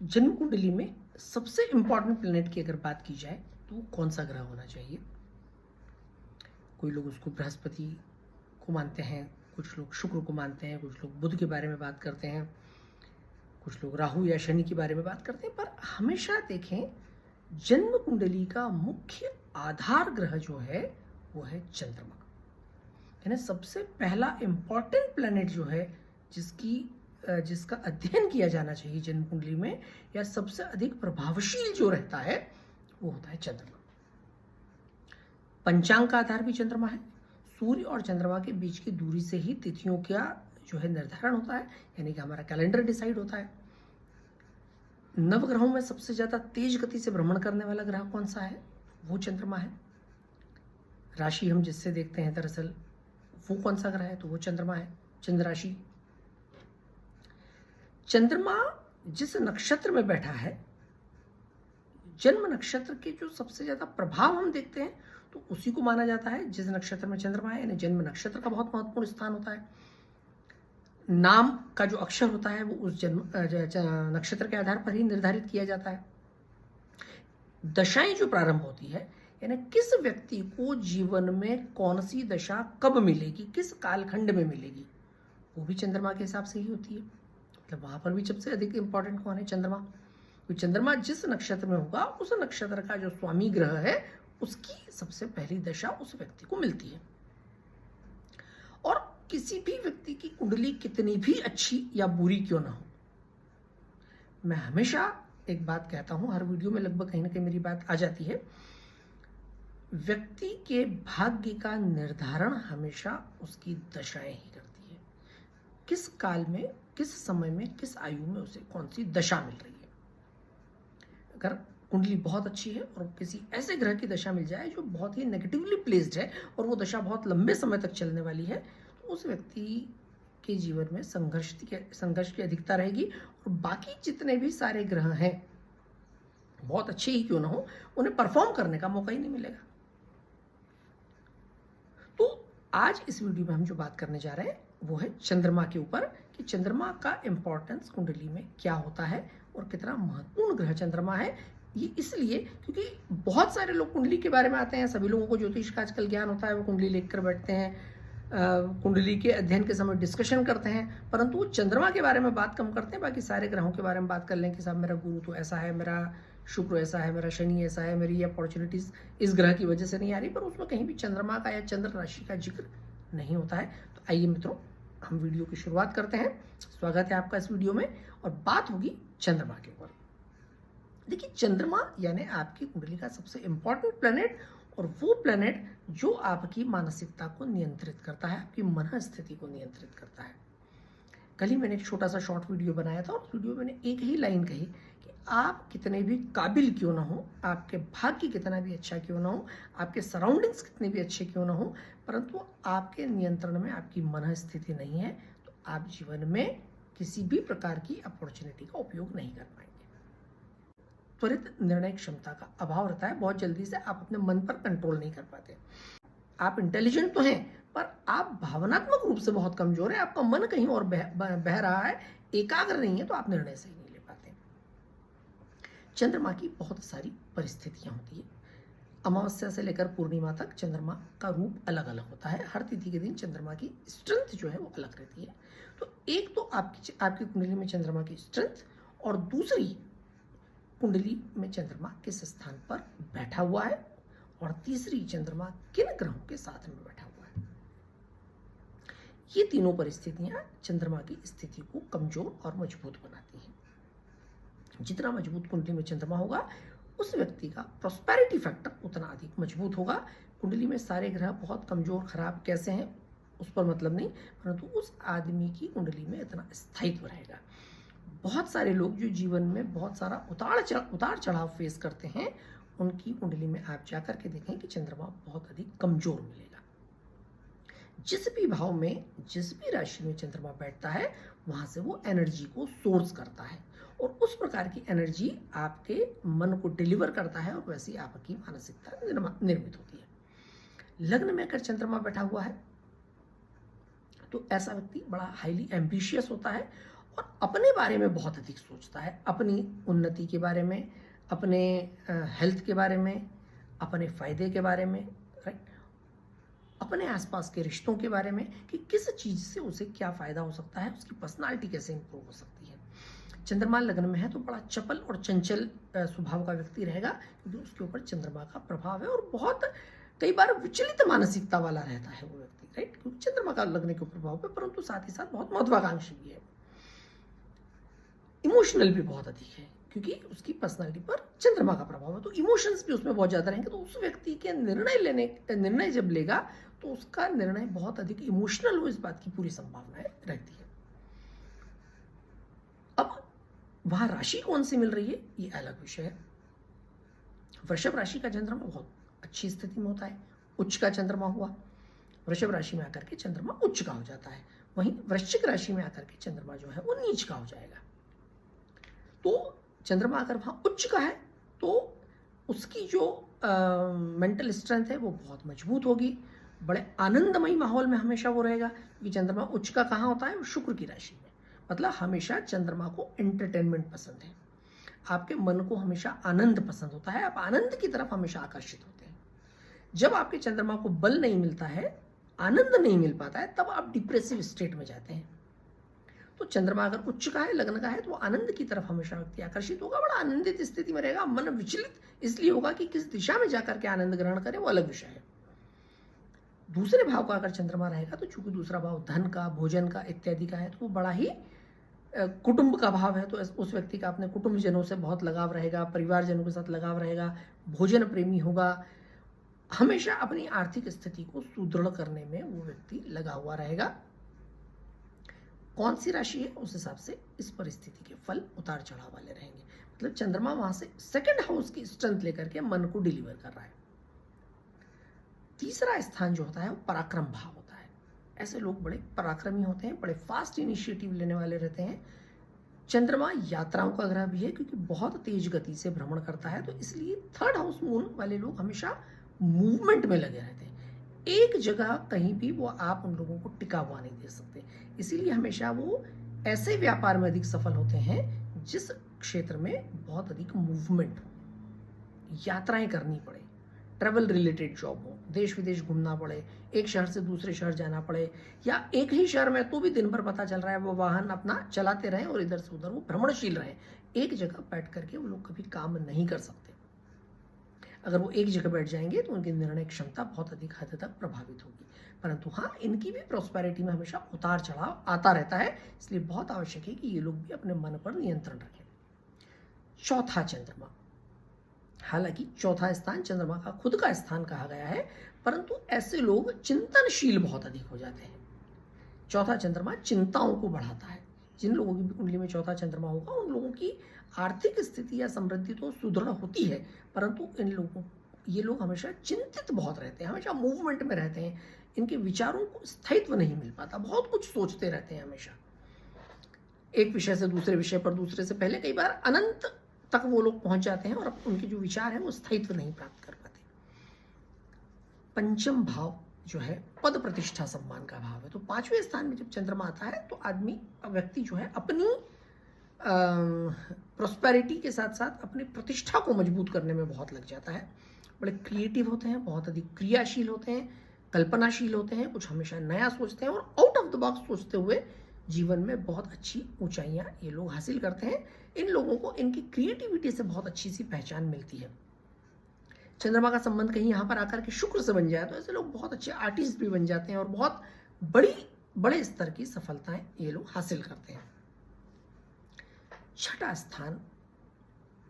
जन्म कुंडली में सबसे इंपॉर्टेंट प्लेनेट की अगर बात की जाए तो कौन सा ग्रह होना चाहिए? कोई लोग उसको बृहस्पति को मानते हैं, कुछ लोग शुक्र को मानते हैं, कुछ लोग बुध के बारे में बात करते हैं, कुछ लोग राहु या शनि के बारे में बात करते हैं। पर हमेशा देखें, जन्म कुंडली का मुख्य आधार ग्रह जो है वो है चंद्रमा। यानी सबसे पहला इंपॉर्टेंट प्लैनेट जो है जिसका अध्ययन किया जाना चाहिए जन्म कुंडली में, या सबसे अधिक प्रभावशील जो रहता है वो होता है चंद्रमा। पंचांग का आधार भी चंद्रमा है। सूर्य और चंद्रमा के बीच की दूरी से ही तिथियों का जो है निर्धारण होता है, यानी कि हमारा कैलेंडर डिसाइड होता है। नवग्रहों में सबसे ज्यादा तेज गति से भ्रमण करने वाला ग्रह कौन सा है? वो चंद्रमा है। राशि हम जिससे देखते हैं दरअसल वो कौन सा ग्रह है? तो वो चंद्रमा है, चंद्र राशि। चंद्रमा जिस नक्षत्र में बैठा है, जन्म नक्षत्र के जो सबसे ज्यादा प्रभाव हम देखते हैं तो उसी को माना जाता है जिस नक्षत्र में चंद्रमा है। यानी जन्म नक्षत्र का बहुत महत्वपूर्ण स्थान होता है। नाम का जो अक्षर होता है वो उस जन्म नक्षत्र के आधार पर ही निर्धारित किया जाता है। दशाएं जो प्रारंभ होती है, यानी किस व्यक्ति को जीवन में कौन सी दशा कब मिलेगी, किस कालखंड में मिलेगी, वो भी चंद्रमा के हिसाब से ही होती है। मतलब वहां पर भी सबसे अधिक इंपॉर्टेंट कौन है? चंद्रमा। तो चंद्रमा जिस नक्षत्र में होगा उस नक्षत्र का जो स्वामी ग्रह है उसकी सबसे पहली दशा उस व्यक्ति को मिलती है। और किसी भी व्यक्ति की कुंडली कितनी भी अच्छी या बुरी क्यों ना हो, मैं हमेशा एक बात कहता हूं, हर वीडियो में लगभग कहीं ना कहीं मेरी बात आ जाती है, व्यक्ति के भाग्य का निर्धारण हमेशा उसकी दशाएं ही करती है। किस काल में, किस समय में, किस आयु में उसे कौन सी दशा मिल रही है। अगर कुंडली बहुत अच्छी है और किसी ऐसे ग्रह की दशा मिल जाए जो बहुत ही नेगेटिवली प्लेस्ड है और वो दशा बहुत लंबे समय तक चलने वाली है, तो उस व्यक्ति के जीवन में संघर्ष की अधिकता रहेगी और बाकी जितने भी सारे ग्रह हैं बहुत अच्छे ही क्यों ना हो, उन्हें परफॉर्म करने का मौका ही नहीं मिलेगा। तो आज इस वीडियो में हम जो बात करने जा रहे हैं वो है चंद्रमा के ऊपर, कि चंद्रमा का इंपॉर्टेंस कुंडली में क्या होता है और कितना महत्वपूर्ण ग्रह चंद्रमा है। ये इसलिए क्योंकि बहुत सारे लोग कुंडली के बारे में आते हैं, सभी लोगों को ज्योतिष का आजकल ज्ञान होता है, वो कुंडली लेकर बैठते हैं, कुंडली के अध्ययन के समय डिस्कशन करते हैं, परंतु वो चंद्रमा के बारे में बात कम करते हैं। बाकी सारे ग्रहों के बारे में बात कर लें कि साहब मेरा गुरु तो ऐसा है, मेरा शुक्र ऐसा है, मेरा शनि ऐसा है, मेरी ये अपॉर्चुनिटीज इस ग्रह की वजह से नहीं आ रही, पर उसमें कहीं भी चंद्रमा का या चंद्र राशि का जिक्र नहीं होता है। तो आइए मित्रों, हम वीडियो की शुरुआत करते हैं। स्वागत है आपका इस वीडियो में और बात होगी चंद्रमा के ऊपर। देखिए, चंद्रमा यानी आपकी कुंडली का सबसे इंपॉर्टेंट प्लैनेट, और वो प्लैनेट जो आपकी मानसिकता को नियंत्रित करता है, आपकी मन स्थिति को नियंत्रित करता है। कल ही मैंने एक छोटा सा शॉर्ट वीडियो बनाया था और उस वीडियो में मैंने एक ही लाइन कही कि आप कितने भी काबिल क्यों ना हो, आपके भाग्य कितना भी अच्छा क्यों ना हो, आपके सराउंडिंग्स कितने भी अच्छे क्यों ना हो, परंतु आपके नियंत्रण में आपकी मन स्थिति नहीं है, तो आप जीवन में किसी भी प्रकार की अपॉर्चुनिटी का उपयोग नहीं कर पाएंगे। त्वरित निर्णय क्षमता का अभाव रहता है, बहुत जल्दी से आप अपने मन पर कंट्रोल नहीं कर पाते। आप इंटेलिजेंट तो हैं पर आप भावनात्मक रूप से बहुत कमजोर है, आपका मन कहीं और बह रहा है, एकाग्र नहीं है, तो आप निर्णय सही नहीं ले पाते। चंद्रमा की बहुत सारी परिस्थितियां होती है। अमावस्या से लेकर पूर्णिमा तक चंद्रमा का रूप अलग अलग होता है। हर तिथि के दिन चंद्रमा की स्ट्रेंथ जो है वो अलग रहती है। तो एक तो आपकी कुंडली में चंद्रमा की स्ट्रेंथ, और दूसरी कुंडली में चंद्रमा किस स्थान पर बैठा हुआ है, और तीसरी चंद्रमा किन ग्रहों के साथ में बैठा हुआ है। ये तीनों परिस्थितियां चंद्रमा की स्थिति को कमजोर और मजबूत बनाती हैं। जितना मजबूत कुंडली में चंद्रमा होगा उस व्यक्ति का प्रॉस्पेरिटी फैक्टर उतना अधिक मजबूत होगा। कुंडली में सारे ग्रह बहुत कमजोर खराब कैसे हैं उस पर मतलब नहीं, परंतु उस आदमी की कुंडली में इतना स्थायित्व रहेगा। बहुत सारे लोग जो जीवन में बहुत सारा उतार चढ़ाव फेस करते हैं, उनकी कुंडली में आप जाकर के देखें कि चंद्रमा बहुत अधिक कमजोर मिलेगा। जिस भी भाव में, जिस भी राशि में चंद्रमा बैठता है, वहां से वो एनर्जी को सोर्स करता है और उस प्रकार की एनर्जी आपके मन को डिलीवर करता है और वैसी आपकी मानसिकता निर्मित होती है। लग्न में अगर चंद्रमा बैठा हुआ है तो ऐसा व्यक्ति बड़ा हाईली एम्बिशियस होता है और अपने बारे में बहुत अधिक सोचता है, अपनी उन्नति के बारे में, अपने हेल्थ के बारे में, अपने फायदे के बारे में, राइट, अपने आसपास के रिश्तों के बारे में कि किस चीज़ से उसे क्या फ़ायदा हो सकता है, उसकी पर्सनालिटी कैसे इंप्रूव हो सकती है। चंद्रमा लग्न में है तो बड़ा चपल और चंचल स्वभाव का व्यक्ति रहेगा, क्योंकि उसके ऊपर चंद्रमा का प्रभाव है और बहुत कई बार विचलित मानसिकता वाला रहता है वो व्यक्ति, राइट, क्योंकि चंद्रमा का लग्न के ऊपर प्रभाव है, परंतु साथ ही साथ बहुत महत्वाकांक्षी भी है, इमोशनल भी बहुत अधिक है, क्योंकि उसकी पर्सनालिटी पर चंद्रमा का प्रभाव है, तो इमोशंस भी उसमें बहुत ज़्यादा रहेंगे। तो उस व्यक्ति के निर्णय जब लेगा तो उसका निर्णय बहुत अधिक इमोशनल हो, इस बात की पूरी संभावना रहती है। अब वहां राशि कौन सी मिल रही है ये अलग विषय है। वृषभ राशि का चंद्रमा बहुत अच्छी स्थिति में होता है, उच्च का चंद्रमा हुआ, वृषभ राशि में आकर के चंद्रमा उच्च का हो जाता है, वहीं वृश्चिक राशि में आकर के चंद्रमा जो है वो नीच का हो जाएगा। तो चंद्रमा अगर वहां उच्च का है तो उसकी जो मेंटल स्ट्रेंथ है वो बहुत मजबूत होगी, बड़े आनंदमयी माहौल में हमेशा वो रहेगा, क्योंकि चंद्रमा उच्च का कहाँ होता है, वो शुक्र की राशि में, मतलब हमेशा चंद्रमा को एंटरटेनमेंट पसंद है, आपके मन को हमेशा आनंद पसंद होता है, आप आनंद की तरफ हमेशा आकर्षित होते हैं। जब आपके चंद्रमा को बल नहीं मिलता है, आनंद नहीं मिल पाता है, तब आप डिप्रेसिव स्टेट में जाते हैं। तो चंद्रमा अगर उच्च का है, लग्न का है, तो आनंद की तरफ हमेशा व्यक्ति आकर्षित होगा, बड़ा आनंदित स्थिति में रहेगा। मन विचलित इसलिए होगा कि किस दिशा में जाकर के आनंद ग्रहण करे वो अलग विषय है। दूसरे भाव का अगर चंद्रमा रहेगा तो चूंकि दूसरा भाव धन का, भोजन का इत्यादि का है, तो वो बड़ा ही कुटुंब का भाव है, तो उस व्यक्ति का अपने कुटुंबजनों से बहुत लगाव रहेगा, परिवारजनों के साथ लगाव रहेगा, भोजन प्रेमी होगा, हमेशा अपनी आर्थिक स्थिति को सुदृढ़ करने में वो व्यक्ति लगा हुआ रहेगा। कौन सी राशि है उस हिसाब से इस परिस्थिति के फल उतार चढ़ाव वाले रहेंगे। मतलब चंद्रमा वहां से सेकंड हाउस की स्ट्रेंथ लेकर के मन को डिलीवर कर रहा है। तीसरा स्थान जो होता है वो पराक्रम भाव होता है। ऐसे लोग बड़े पराक्रमी होते हैं, बड़े फास्ट इनिशिएटिव लेने वाले रहते हैं। चंद्रमा यात्राओं का ग्रह भी है, क्योंकि बहुत तेज गति से भ्रमण करता है, तो इसलिए थर्ड हाउस मून वाले लोग हमेशा मूवमेंट में लगे रहते हैं। एक जगह कहीं भी वो आप उन लोगों को टिका हुआ नहीं दे सकते, इसीलिए हमेशा वो ऐसे व्यापार में अधिक सफल होते हैं जिस क्षेत्र में बहुत अधिक मूवमेंट हो, यात्राएं करनी पड़े, ट्रैवल रिलेटेड जॉब हो, देश विदेश घूमना पड़े, एक शहर से दूसरे शहर जाना पड़े, या एक ही शहर में तो भी दिन भर पता चल रहा है वो वाहन अपना चलाते रहें और इधर से उधर वो भ्रमणशील रहें। एक जगह बैठ करके वो लोग कभी काम नहीं कर सकते। अगर वो एक जगह बैठ जाएंगे तो उनकी निर्णय क्षमता बहुत अधिक हद तक प्रभावित होगी। परंतु हाँ, इनकी भी प्रॉस्पेरिटी में हमेशा उतार चढ़ाव आता रहता है, इसलिए बहुत आवश्यक है कि ये लोग भी अपने मन पर नियंत्रण रखें। चौथा चंद्रमा, हालांकि चौथा स्थान चंद्रमा का खुद का स्थान कहा गया है, परंतु ऐसे लोग चिंतनशील बहुत अधिक हो जाते हैं। चौथा चंद्रमा चिंताओं को बढ़ाता है। जिन लोगों की कुंडली में चौथा चंद्रमा होगा उन लोगों की आर्थिक स्थिति या समृद्धि तो सुदृढ़ होती है, परंतु ये लोग हमेशा चिंतित बहुत रहते हैं, हमेशा मूवमेंट में रहते हैं, इनके विचारों को स्थायित्व नहीं मिल पाता, बहुत कुछ सोचते रहते हैं हमेशा, एक विषय से दूसरे विषय पर, दूसरे से पहले, कई बार अनंत तक वो लोग पहुंच जाते हैं और उनके जो विचार है वो स्थायित्व नहीं प्राप्त कर पाते। पंचम भाव जो है पद प्रतिष्ठा सम्मान का भाव है, तो पांचवें स्थान में जब चंद्रमा आता है तो व्यक्ति जो है अपनी प्रोस्पेरिटी के साथ साथ अपनी प्रतिष्ठा को मजबूत करने में बहुत लग जाता है। बड़े क्रिएटिव होते हैं, बहुत अधिक क्रियाशील होते हैं, कल्पनाशील होते हैं, कुछ हमेशा नया सोचते हैं और आउट ऑफ द बॉक्स सोचते हुए जीवन में बहुत अच्छी ऊंचाइयां ये लोग हासिल करते हैं। इन लोगों को इनकी क्रिएटिविटी से बहुत अच्छी सी पहचान मिलती है। चंद्रमा का संबंध कहीं यहाँ पर आकर के शुक्र से बन जाए तो ऐसे लोग बहुत अच्छे आर्टिस्ट भी बन जाते हैं और बहुत बड़े स्तर की सफलताएं ये लोग हासिल करते हैं। छठा स्थान,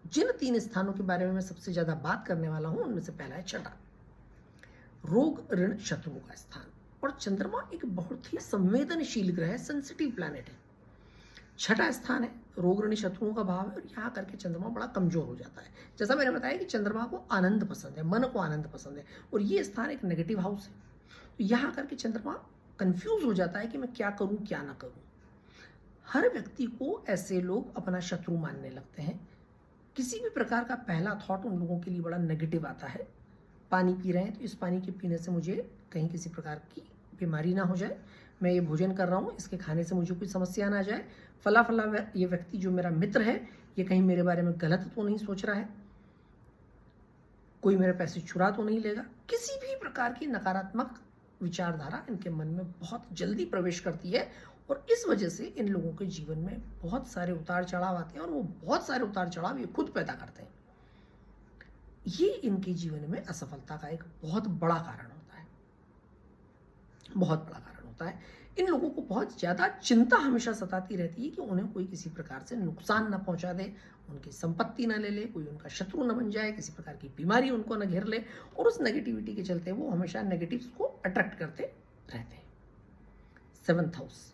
जिन 3 स्थानों के बारे में मैं सबसे ज्यादा बात करने वाला हूं उनमें से पहला है छठा, रोग ऋण शत्रुओं का स्थान। और चंद्रमा एक बहुत ही संवेदनशील ग्रह है, सेंसिटिव प्लैनेट है। छठा स्थान है, रोग ऋण शत्रुओं का भाव है, और यहाँ करके चंद्रमा बड़ा कमजोर हो जाता है। जैसा मैंने बताया कि चंद्रमा को आनंद पसंद है, मन को आनंद पसंद है, और ये स्थान एक नेगेटिव हाउस है, तो यहाँ करके चंद्रमा कंफ्यूज हो जाता है कि मैं क्या करूं क्या ना करूं। हर व्यक्ति को ऐसे लोग अपना शत्रु मानने लगते हैं। किसी भी प्रकार का पहला थॉट उन लोगों के लिए बड़ा नेगेटिव आता है। पानी पी रहे हैं तो इस पानी के पीने से मुझे कहीं किसी प्रकार की बीमारी ना हो जाए, मैं ये भोजन कर रहा हूँ, इसके खाने से मुझे कोई समस्या ना जाए, फला फला ये व्यक्ति जो मेरा मित्र है ये कहीं मेरे बारे में गलत तो नहीं सोच रहा है, कोई मेरे पैसे चुरा तो नहीं लेगा। किसी भी प्रकार की नकारात्मक विचारधारा इनके मन में बहुत जल्दी प्रवेश करती है और इस वजह से इन लोगों के जीवन में बहुत सारे उतार चढ़ाव आते हैं और वो बहुत सारे उतार चढ़ाव ये खुद पैदा करते हैं। ये इनके जीवन में असफलता का एक बहुत बड़ा कारण होता है, बहुत बड़ा कारण होता है। इन लोगों को बहुत ज़्यादा चिंता हमेशा सताती रहती है कि उन्हें कोई किसी प्रकार से नुकसान न पहुंचा दे, उनकी संपत्ति न ले ले, कोई उनका शत्रु न बन जाए, किसी प्रकार की बीमारी उनको न घेर ले, और उस नेगेटिविटी के चलते वो हमेशा नेगेटिव्स को अट्रैक्ट करते रहते हैं। 7th हाउस,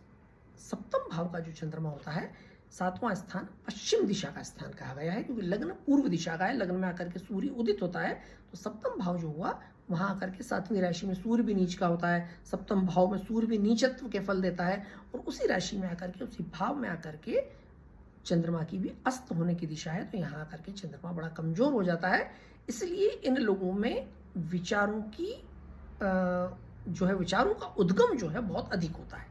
सप्तम भाव का जो चंद्रमा होता है, 7वां स्थान पश्चिम दिशा का स्थान कहा गया है क्योंकि लग्न पूर्व दिशा का है। लग्न में आकर के सूर्य उदित होता है, तो सप्तम भाव जो हुआ वहां आकर के 7वीं राशि में सूर्य भी नीच का होता है। सप्तम भाव में सूर्य भी नीचत्व के फल देता है और उसी राशि में आकर के, उसी भाव में आकर के चंद्रमा की भी अस्त होने की दिशा है, तो यहाँ आकर के चंद्रमा बड़ा कमजोर हो जाता है। इसलिए इन लोगों में विचारों की जो है, विचारों का उद्गम जो है बहुत अधिक होता है,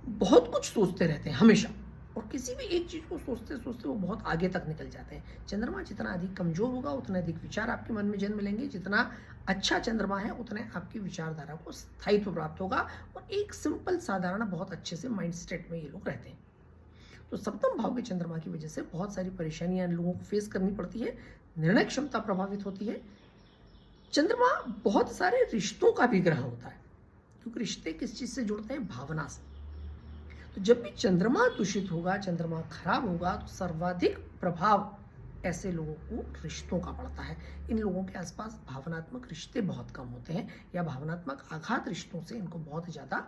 बहुत कुछ सोचते रहते हैं हमेशा, और किसी भी एक चीज को सोचते सोचते वो बहुत आगे तक निकल जाते हैं। चंद्रमा जितना अधिक कमजोर होगा उतने अधिक विचार आपके मन में जन्म लेंगे, जितना अच्छा चंद्रमा है उतने आपकी विचारधारा को स्थायित्व प्राप्त होगा और एक सिंपल साधारण बहुत अच्छे से माइंड स्टेट में ये लोग रहते हैं। तो सप्तम भाव के चंद्रमा की वजह से बहुत सारी परेशानियां इन लोगों को फेस करनी पड़ती है, निर्णय क्षमता प्रभावित होती है। चंद्रमा बहुत सारे रिश्तों का भी ग्रह होता है क्योंकि रिश्ते किस चीज से जुड़ते हैं, भावना से। तो जब भी चंद्रमा दूषित होगा, चंद्रमा खराब होगा, तो सर्वाधिक प्रभाव ऐसे लोगों को रिश्तों का पड़ता है। इन लोगों के आसपास भावनात्मक रिश्ते बहुत कम होते हैं या भावनात्मक आघात रिश्तों से इनको बहुत ज़्यादा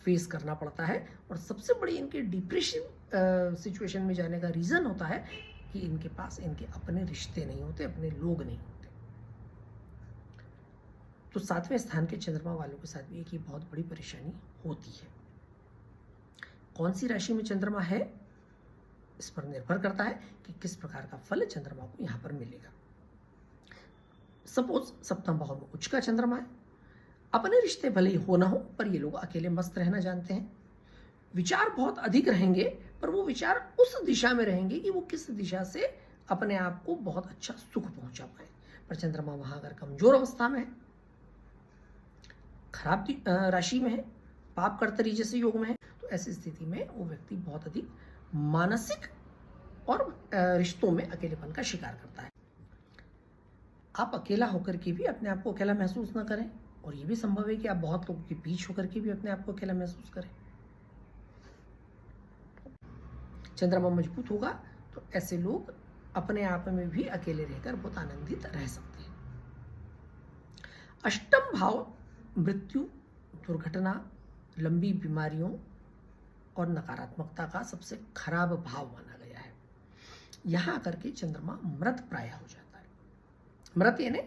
फेस करना पड़ता है और सबसे बड़ी इनके डिप्रेसिव सिचुएशन में जाने का रीज़न होता है कि इनके पास इनके अपने रिश्ते नहीं होते, अपने लोग नहीं होते। तो 7वें स्थान के चंद्रमा वालों के साथ भी एक ही बहुत बड़ी परेशानी होती है। कौन सी राशि में चंद्रमा है इस पर निर्भर करता है कि किस प्रकार का फल चंद्रमा को यहां पर मिलेगा। सपोज सप्तम भाव में उच्च का चंद्रमा है, अपने रिश्ते भले ही हो ना हो पर ये लोग अकेले मस्त रहना जानते हैं, विचार बहुत अधिक रहेंगे पर वो विचार उस दिशा में रहेंगे कि वो किस दिशा से अपने आप को बहुत अच्छा सुख पहुंचा पाए। पर चंद्रमा वहां अगर कमजोर अवस्था में है, खराब राशि में है, पाप कर्तरी जैसे योग में है, तो ऐसी स्थिति में वो व्यक्ति बहुत अधिक मानसिक और रिश्तों में अकेलेपन का शिकार करता है। आप अकेला होकर के भी अपने आप को अकेला महसूस ना करें और ये भी संभव है कि आप बहुत लोगों के बीच होकर के भी अपने आप को अकेला महसूस करें। चंद्रमा मजबूत होगा तो ऐसे लोग अपने आप में भी अकेले रहकर बहुत आनंदित रह सकते हैं। अष्टम भाव मृत्यु, दुर्घटना, लंबी बीमारियों और नकारात्मकता का सबसे खराब भाव माना गया है। यहां आकर के चंद्रमा मृत प्राय हो जाता है। मृत यानी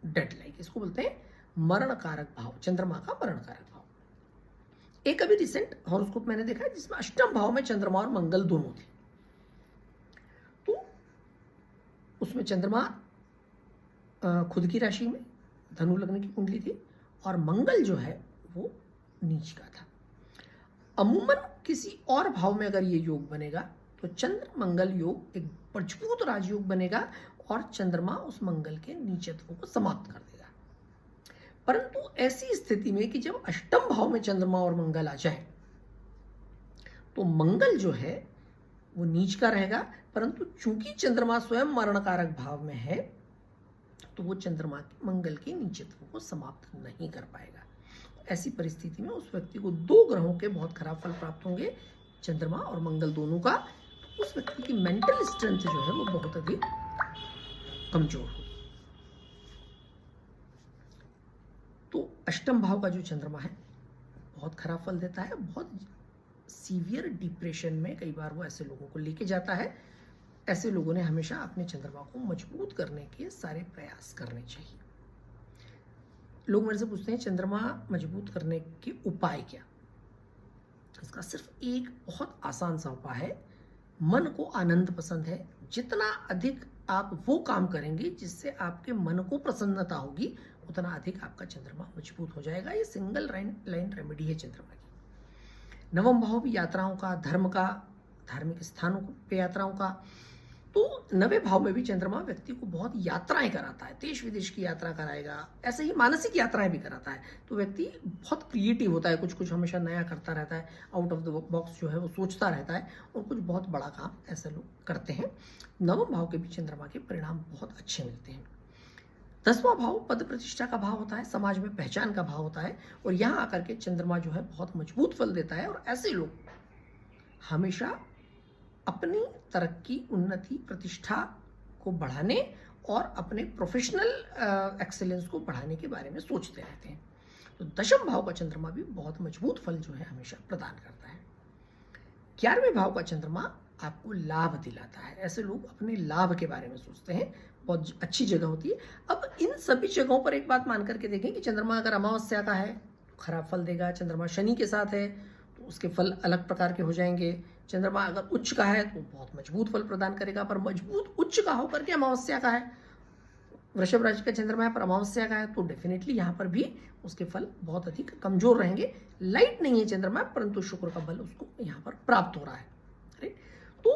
डेड लाइक, इसको बोलते हैं मरण कारक भाव, चंद्रमा का मरण कारक भाव। एक अभी रिसेंट हॉरोस्कोप मैंने देखा है जिसमें अष्टम भाव में चंद्रमा और मंगल दोनों थे, तो उसमें चंद्रमा खुद की राशि में धनु लग्न की कुंडली थी और मंगल जो है वो नीच का था। अमूमन किसी और भाव में अगर ये योग बनेगा तो चंद्र मंगल योग एक मजबूत राजयोग बनेगा और चंद्रमा उस मंगल के नीचत्व को समाप्त कर देगा। परंतु ऐसी स्थिति में कि जब अष्टम भाव में चंद्रमा और मंगल आ जाए तो मंगल जो है वो नीच का रहेगा, परंतु चूंकि चंद्रमा स्वयं मरणकारक भाव में है तो वो चंद्रमा मंगल के नीचत्व को समाप्त नहीं कर पाएगा। ऐसी परिस्थिति में उस व्यक्ति को दो ग्रहों के बहुत खराब फल प्राप्त होंगे, चंद्रमा और मंगल दोनों का। तो उस व्यक्ति की मेंटल स्ट्रेंथ जो है वो बहुत अधिक कमजोर होगी। तो अष्टम भाव का जो चंद्रमा है बहुत खराब फल देता है, बहुत सीवियर डिप्रेशन में कई बार वो ऐसे लोगों को लेके जाता है। ऐसे लोगों ने हमेशा अपने चंद्रमा को मजबूत करने के सारे प्रयास करने चाहिए। लोग मेरे से पूछते हैं चंद्रमा मजबूत करने के उपाय क्या? इसका सिर्फ एक बहुत आसान सा उपाय है। मन को आनंद पसंद है, जितना अधिक आप वो काम करेंगे जिससे आपके मन को प्रसन्नता होगी उतना अधिक आपका चंद्रमा मजबूत हो जाएगा। ये सिंगल लाइन रेमेडी है चंद्रमा की। नवम भाव भी यात्राओं का, धर्म का, धार्मिक स्थानों पे यात्राओं का। तो नवे भाव में भी चंद्रमा व्यक्ति को बहुत यात्राएं कराता है, देश विदेश की यात्रा कराएगा, ऐसे ही मानसिक यात्राएं भी कराता है। तो व्यक्ति बहुत क्रिएटिव होता है, कुछ कुछ हमेशा नया करता रहता है, आउट ऑफ द बॉक्स जो है वो सोचता रहता है और कुछ बहुत बड़ा काम ऐसे लोग करते हैं। नवम भाव के भी चंद्रमा के परिणाम बहुत अच्छे मिलते हैं। 10वां भाव पद प्रतिष्ठा का भाव होता है, समाज में पहचान का भाव होता है और यहाँ आकर के चंद्रमा जो है बहुत मजबूत फल देता है। और ऐसे लोग हमेशा अपनी तरक्की, उन्नति, प्रतिष्ठा को बढ़ाने और अपने प्रोफेशनल एक्सेलेंस को बढ़ाने के बारे में सोचते रहते हैं। तो 10वें भाव का चंद्रमा भी बहुत मजबूत फल जो है हमेशा प्रदान करता है। 11वें भाव का चंद्रमा आपको लाभ दिलाता है। ऐसे लोग अपने लाभ के बारे में सोचते हैं, बहुत अच्छी जगह होती है। अब इन सभी जगहों पर एक बात मान करके देखें कि चंद्रमा अगर अमावस्या का है तो खराब फल देगा, चंद्रमा शनि के साथ है तो उसके फल अलग प्रकार के हो जाएंगे, चंद्रमा अगर उच्च का है तो बहुत मजबूत फल प्रदान करेगा। पर मजबूत उच्च का होकर के अमावस्या का है, वृषभ राशि का चंद्रमा है पर अमावस्या का है, तो डेफिनेटली यहाँ पर भी उसके फल बहुत अधिक कमजोर रहेंगे। लाइट नहीं है चंद्रमा, परंतु शुक्र का बल उसको यहाँ पर प्राप्त हो रहा है। तो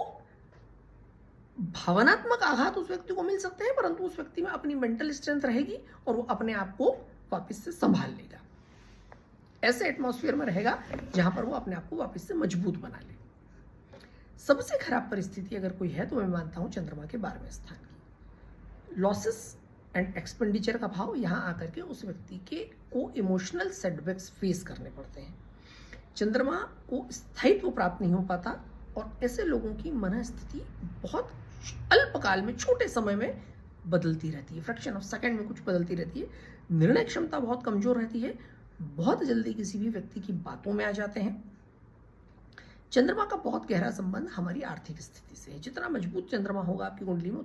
भावनात्मक आघात उस व्यक्ति को मिल सकते हैं, परंतु उस व्यक्ति में अपनी मेंटल स्ट्रेंथ रहेगी और वो अपने आप को वापस से संभाल लेगा। ऐसे एटमॉस्फेयर में रहेगा जहां पर वो अपने आप को वापस से मजबूत बना ले। सबसे खराब परिस्थिति अगर कोई है तो मैं मानता हूं चंद्रमा के 12वें स्थान की। लॉसेस एंड एक्सपेंडिचर का भाव, यहां आकर के उस व्यक्ति के को इमोशनल सेटबैक्स फेस करने पड़ते हैं। चंद्रमा को स्थायित्व प्राप्त नहीं हो पाता और ऐसे लोगों की मनस्थिति बहुत अल्पकाल में, छोटे समय में बदलती रहती है, फ्रैक्शन ऑफ सेकंड में कुछ बदलती रहती है। निर्णय क्षमता बहुत कमजोर रहती है, बहुत जल्दी किसी भी व्यक्ति की बातों में आ जाते हैं। चंद्रमा का बहुत गहरा संबंध हमारी आर्थिक स्थिति से है। जितना मजबूत चंद्रमा होगा आपकी कुंडली में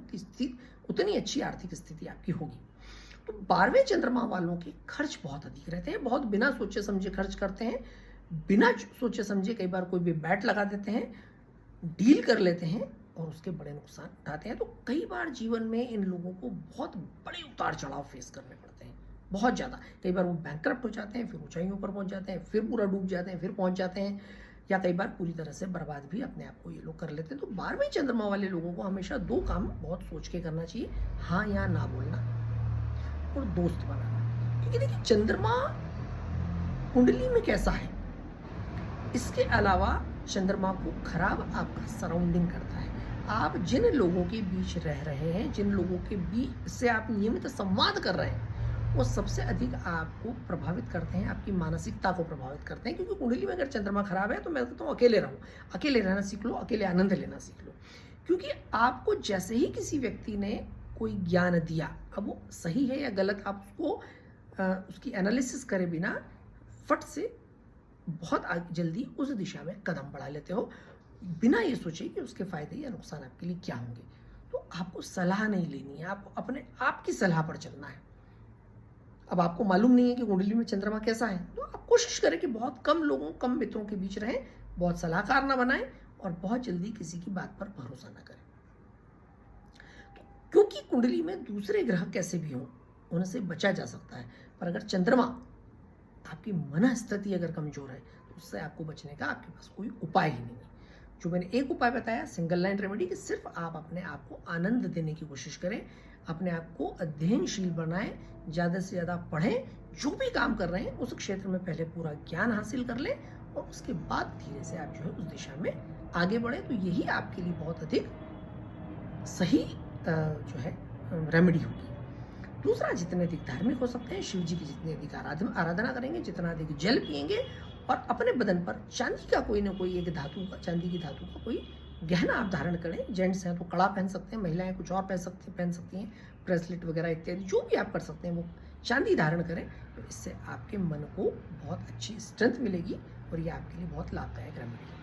उतनी अच्छी आर्थिक स्थिति आपकी होगी। तो 12वें चंद्रमा वालों के खर्च बहुत अधिक रहते हैं, बहुत बिना सोचे समझे खर्च करते हैं, बिना सोचे समझे कई बार कोई भी बैट लगा देते हैं, डील कर लेते हैं और उसके बड़े नुकसान उठाते हैं। तो कई बार जीवन में इन लोगों को बहुत बड़े उतार चढ़ाव फेस करने पड़ते हैं, बहुत ज़्यादा। कई बार वो बैंकरप्ट हो जाते हैं, फिर ऊंचाइयों पर पहुंच जाते हैं, फिर पूरा डूब जाते हैं, फिर पहुंच जाते हैं, या कई बार पूरी तरह से बर्बाद भी अपने आप को ये लोग कर लेते हैं। तो 12वें चंद्रमा वाले लोगों को हमेशा 2 काम बहुत सोच के करना चाहिए, हाँ या ना बोलना और दोस्त बनाना। क्योंकि देखिए चंद्रमा कुंडली में कैसा है, इसके अलावा चंद्रमा को खराब आपका सराउंडिंग करता है। आप जिन लोगों के बीच रह रहे हैं, जिन लोगों के बीच से आप नियमित संवाद कर रहे हैं, वो सबसे अधिक आपको प्रभावित करते हैं, आपकी मानसिकता को प्रभावित करते हैं। क्योंकि कुंडली में अगर चंद्रमा खराब है तो मैं कहता हूँ अकेले रहो, अकेले रहना सीख लो, अकेले आनंद लेना सीख लो। क्योंकि आपको जैसे ही किसी व्यक्ति ने कोई ज्ञान दिया, अब वो सही है या गलत, आप उसको उसकी एनालिसिस करे बिना फट से बहुत जल्दी उस दिशा में कदम बढ़ा लेते हो, बिना ये सोचे कि उसके फायदे या नुकसान आपके लिए क्या होंगे। तो आपको सलाह नहीं लेनी है, आपको अपने आप की सलाह पर चलना है। अब आपको मालूम नहीं है कि कुंडली में चंद्रमा कैसा है, तो आप कोशिश करें कि बहुत कम लोगों, कम मित्रों के बीच रहें, बहुत सलाहकार ना बनाएं और बहुत जल्दी किसी की बात पर भरोसा ना करें। तो क्योंकि कुंडली में दूसरे ग्रह कैसे भी हों, उनसे बचा जा सकता है, पर अगर चंद्रमा आपकी मनस्थिति अगर कमजोर है तो उससे आपको बचने का आपके पास कोई उपाय ही नहीं है। जो मैंने एक उपाय बताया सिंगल लाइन रेमेडी, कि सिर्फ आप अपने आप को आनंद देने की कोशिश करें, अपने आप को अध्ययनशील बनाएं, ज़्यादा से ज़्यादा पढ़ें, जो भी काम कर रहे हैं उस क्षेत्र में पहले पूरा ज्ञान हासिल कर लें और उसके बाद धीरे से आप जो है उस दिशा में आगे बढ़ें। तो यही आपके लिए बहुत अधिक सही जो है रेमेडी होगी। दूसरा, जितने अधिक धार्मिक हो सकते हैं, शिव जी की जितनी अधिक आराधना करेंगे, जितना अधिक जल पिएंगे और अपने बदन पर चांदी का कोई ना कोई एक धातु का, चांदी की धातु का कोई गहना आप धारण करें। जेंट्स हैं तो कड़ा पहन सकते हैं, महिलाएं कुछ और पहन सकती हैं, ब्रेसलेट वगैरह इत्यादि, जो भी आप कर सकते हैं वो चांदी धारण करें। तो इससे आपके मन को बहुत अच्छी स्ट्रेंथ मिलेगी और ये आपके लिए बहुत लाभदायक रेमेडी है।